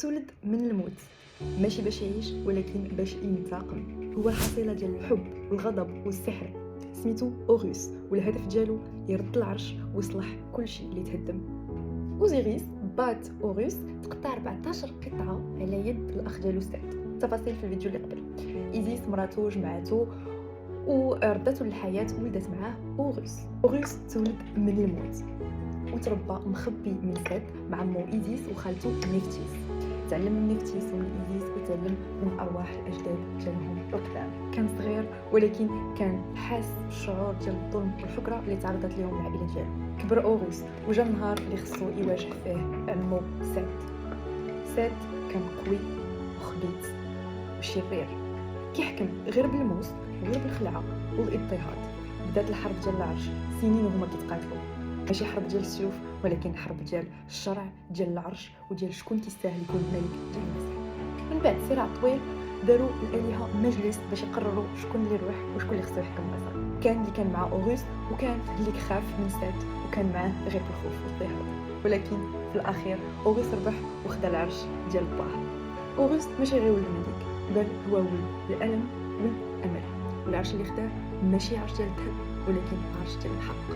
تولد من الموت، ماشي باش يعيش ولكن باش ينتقم. هو الحصيله ديال الحب والغضب والسحر. سميتو اوغوس، والهدف ديالو يرد العرش ويصلح كلشي اللي تهدم. اوزيريس بات اوغوس تقطع 14 قطعه على يد الاخ ديالو سات. تفاصيل في الفيديو اللي قبل. ايزيس مراتو جمعاتو وردته للحياه وولدت معاه اوغوس. اوغوس تولد من الموت وتربى مخبي من سات مع مو ايزيس وخالته نيفتيس. تعلم من نيفتيس ومن ايزيس وتعلم من ارواح الاجداد ديالهم القدام. كان صغير ولكن كان حاس بالشعور ديال الظلم والحكره اللي تعرضت لهم العائله ديالو. كبر اوغوس وجا النهار اللي خصو يواجه فيه عمو سات. سات كان قوي وخبيث وشرير، كيحكم غير بالموس وغير بالخلعه والاضطهاد. بدات الحرب ديال العرش، سنين وهما كيتقاتلوا، ماشي حرب ديال السيوف ولكن حرب ديال الشرع ديال العرش وديال شكون كيستاهل يكون ملك ديال الناس. من بعد صراع طويل داروا الالهه مجلس باش يقرروا شكون اللي يروح وشكون اللي خصو يحكم مصر. كان اللي كان مع اوغوس وكان اللي خاف من سات وكان معاه غير بالخوف والاضطهاد، ولكن في الاخير اوغوس ربح وخدا العرش ديال الله. اوغوس ماشي غير ولد ملك، بل هو ولد الالم والامل. والعرش اللي خداه ماشي عرش ديال الذهب ولكن عرش ديال الحق.